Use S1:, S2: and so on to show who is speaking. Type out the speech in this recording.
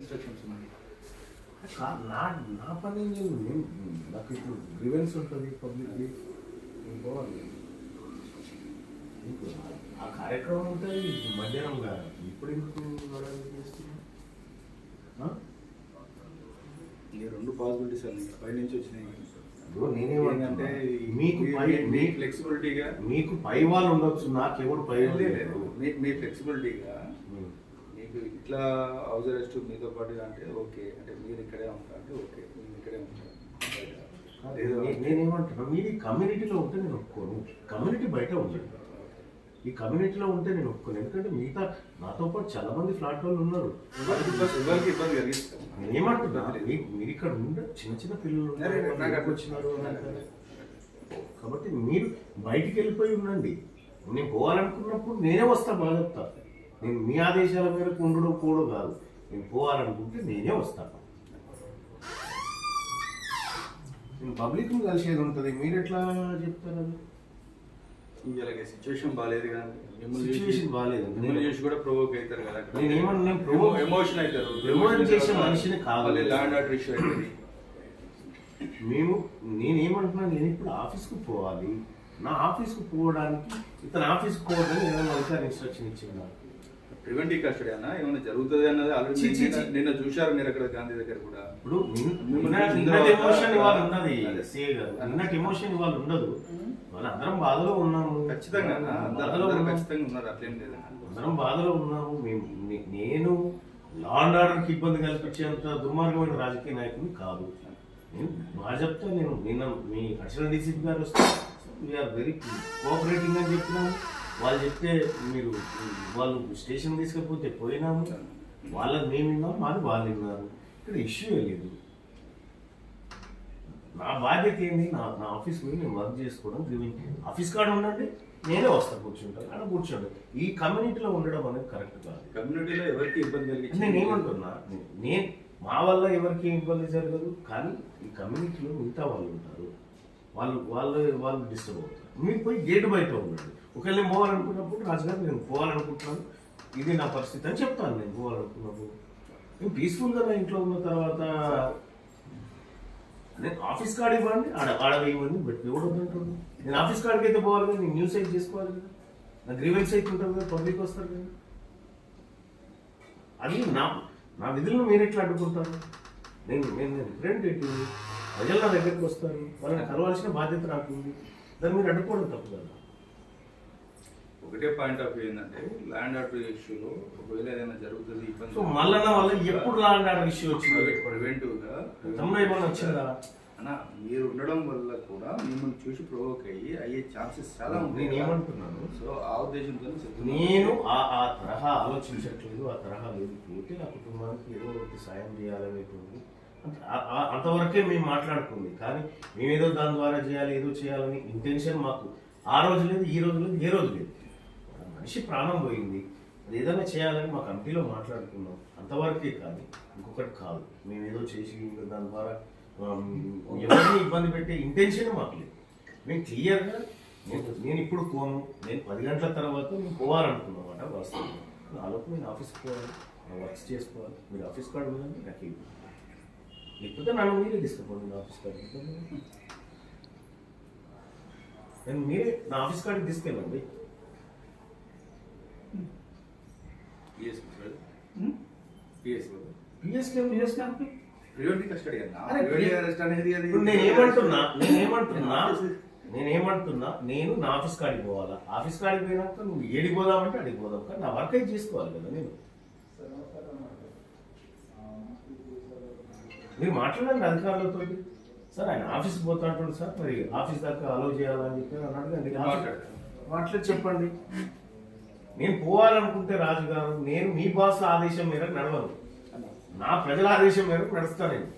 S1: Instructions ఉన్నాయి.
S2: నా నా పని నాకు ఇప్పుడు గ్రీవెన్స్ ఉంటుంది పబ్లిక్లీ పోవాలి. ఆ కార్యక్రమం ఉంటుంది మధ్యాహ్నం కాదు. ఇప్పుడు ఎందుకు చేస్తున్నా?
S1: ఈ రెండు పాసిబిలిటీస్ అన్ని పై నుంచి వచ్చినాయి.
S2: నేనేమంటే మీకు
S1: ఫ్లెక్సిబిలిటీగా
S2: మీకు పై వాళ్ళు ఉండొచ్చు, నాకెవరు పై
S1: లేదు. మీ ఫ్లెక్సిబిలిటీగా మీకు ఇట్లా హౌస్ అరెస్ట్ మీతో పాటు అంటే ఓకే, అంటే మీరు ఇక్కడే ఉంటారు అంటే ఓకే, మీరు ఇక్కడే ఉంటారు.
S2: నేనేమంటున్నా, మీది కమ్యూనిటీలో ఉంటే నేను ఒప్పుకోను. కమ్యూనిటీ బయట ఉండండి, ఈ కమ్యూనిటీలో ఉంటే నేను ఒప్పుకోను. ఎందుకంటే మిగతా నాతో పాటు చాలా మంది ఫ్లాట్ వాళ్ళు ఉన్నారు.
S1: ఎవరికి ఇబ్బంది కలిగిస్తాం.
S2: నేనేమంటున్నా, మీరు ఇక్కడ ఉండే చిన్న చిన్న పిల్లలు వచ్చినారు కాబట్టి మీరు బయటికి వెళ్ళిపోయి ఉండండి. నేను పోవాలనుకున్నప్పుడు నేనే వస్తా, బాగా చెప్తా. నేను మీ ఆదేశాల మేరకు ఉండడం కూడా కాదు, నేను పోవాలనుకుంటే నేనే వస్తాను. నేను పబ్లిక్ని కలిసేది ఉంటుంది, మీరు ఎట్లా చెప్తారు?
S1: ఇలాగే సిచ్యువేషన్ బాగాలేదు కదా,
S2: సిచ్యువేషన్ బాగాలేదు,
S1: మిమ్మల్ని చూసి కూడా ప్రొవోక్ అవుతారు కదా.
S2: నేను ఏమన్నా
S1: ఎమోషన్ అవుతారు,
S2: ప్రమోట్ చేసే మనిషిని కాదు.
S1: ల్యాండ్ ఆర్డర్ ఇష్యూ అవుతుంది.
S2: నేనేమంటున్నాను, నేను ఇప్పుడు ఆఫీస్కి పోవాలి. నా ఆఫీస్కి పోవడానికి ఇతను ఆఫీస్కి పోవడానికి ఏదైనా అధికారి ఇన్స్ట్రక్షన్ ఇచ్చిందా?
S1: ప్రివెంటివ్ కస్టడీ అన్న ఏమైనా జరుగుతుంది అన్నది ఆల్రెడీ నిన్న చూశారు మీరు అక్కడ గాంధీ దగ్గర కూడా.
S2: ఇప్పుడు నిన్నటి ఎమోషన్ ఇవాళ ఉన్నది, నిన్నటి ఎమోషన్ ఇవాళ ఉండదు. అందరం బాధలో ఉన్నాము,
S1: ఖచ్చితంగా ఖచ్చితంగా ఉన్నారు, అట్లేం లేదు.
S2: అందరం బాధలో ఉన్నాము. నేను లా అండ్ ఆర్డర్కి ఇబ్బంది కల్పించేంత దుర్మార్గమైన రాజకీయ నాయకుడిని కాదు. నేను బాగా చెప్తా. నేను నిన్న మీ అడిషనల్ డీసీపీ గారు వస్తే వీఆర్ వెరీ కోఆపరేటింగ్ అని చెప్పినాము. వాళ్ళు చెప్తే మీరు వాళ్ళు స్టేషన్ తీసుకపోతే పోయినాము. వాళ్ళని మేము విన్నాము, మాది వాళ్ళు విన్నారు. ఇక్కడ ఇష్యూ లేదు. నా బాధ్యత ఏంది? నా ఆఫీస్ పోయి నేను వర్క్ చేసుకోవడం. ఆఫీస్ కాడ ఉండండి, నేనే వస్తాను, కూర్చుంటాను అక్కడ కూర్చోండి. ఈ కమ్యూనిటీలో ఉండడం అనేది కరెక్ట్ కాదు.
S1: కమ్యూనిటీలో ఎవరికి ఇబ్బంది కలిగి
S2: నేను ఏమంటున్నా, మా వల్ల ఎవరికి ఇబ్బంది జరగదు, కానీ ఈ కమ్యూనిటీలో మిగతా వాళ్ళు ఉంటారు, వాళ్ళు డిస్టర్బ్ అవుతారు. మీరు పోయి గేట్ బయట ఉండండి. ఒకవేళ నేను పోవాలనుకున్నప్పుడు, రాజుగారు నేను పోవాలనుకుంటున్నాను, ఇది నా పరిస్థితి అని చెప్తాను. నేను పోవాలనుకున్నప్పుడు నేను పీస్ఫుల్గా నా ఇంట్లో ఉన్న తర్వాత నేను ఆఫీస్ కార్డు ఇవ్వండి, ఇవ్వండి, బట్ ఎవడొద్దంటుంది. నేను ఆఫీస్ కార్డుకి అయితే పోవాలి కదా, నేను న్యూస్ అయితే చేసుకోవాలి కదా, నా గ్రీవెన్స్ అయితే ఉంటుంది కదా, పబ్లిక్ వస్తారు కదా. అది నా విధులను మీరు ఎట్లా అడ్డుకుంటారు? నేను రిప్రజెంటేటివ్, ప్రజలు నా దగ్గరికి వస్తారు, వాళ్ళని కలవాల్సిన బాధ్యత నాకు ఉంది. దాన్ని మీరు అడ్డుకోవడం తప్పు కదా.
S1: ఒకటే పాయింట్ ఆఫ్ వ్యూ ఏంటంటే, ల్యాండ్ ఆర్డర్ ఇష్యూలో ఒకవేళ ఏదైనా జరుగుతుంది ఇబ్బంది.
S2: సో మళ్ళీ వల్ల ఎప్పుడు ల్యాండ్ ఆర్డర్ ఇష్యూ వచ్చింది?
S1: ప్రివెంటివ్గా
S2: ఏమన్నా వచ్చిందా
S1: అన్న? మీరు ఉండడం వల్ల కూడా మిమ్మల్ని చూసి ప్రొవోక్ అయ్యే ఛాన్సెస్ చాలా ఉంది.
S2: నేను ఏమంటున్నాను,
S1: సో ఆ ఉద్దేశంతో
S2: నేను ఆ తరహా ఆలోచించట్లేదు. ఆ తరహా పోతే నా కుటుంబానికి ఏదో ఒకటి సాయం చేయాలనేటువంటి అంతవరకే మేము మాట్లాడుకుంది. కానీ మేమేదో దాని ద్వారా చేయాలి, ఏదో చేయాలని ఇంటెన్షన్ మాకు ఆ రోజు లేదు, ఈ రోజు లేదు, ఏ రోజు లేదు. మనిషి ప్రాణం పోయింది, అది ఏదైనా చేయాలని మా కమిటీలో మాట్లాడుకున్నాం, అంతవరకే. కానీ ఇంకొకటి కాదు, మేమేదో చేసి దాని ద్వారా ఎవరిని ఇబ్బంది పెట్టే ఇంటెన్షన్ మాకు లేదు. మేము క్లియర్గా నేను ఇప్పుడు పోను, నేను 10 గంటల తర్వాత మేము పోవాలనుకున్నామాట. వాస్తవం నాలోపు నేను ఆఫీస్కి పోవాలి, వర్క్స్ చేసుకోవాలి. మీరు ఆఫీస్ కార్డు ఉందండి నాకు ఇవ్వండి, లేకపోతే నన్ను మీరే తీసుకుపోండి నా ఆఫీస్ కార్డు. నేను మీరే నా ఆఫీస్ కార్డుకి తీసుకెళ్ళండి. నేనేమంటున్నా, నేను నా ఆఫీస్ కాడికి పోవాలా? ఆఫీస్ కాడికి పోయినాక నువ్వు ఏడికి పోదామంటే అడిగి పోదాం, కానీ నా వర్క్ అయితే చేసుకోవాలి కదా. మీరు మాట్లాడండి అధికారులతో. సార్ ఆయన ఆఫీస్కి పోతా అంటాడు సార్, మరి ఆఫీస్ దాకా అలౌ చేయాలని చెప్పి అన్నాడు. మాట్లాడి చెప్పండి. నేను పోవాలనుకుంటే రాజు గారు, నేను మీ బాస్ ఆదేశం మేరకు నడవను, నా ప్రజల ఆదేశం మేరకు నడుస్తాను నేను.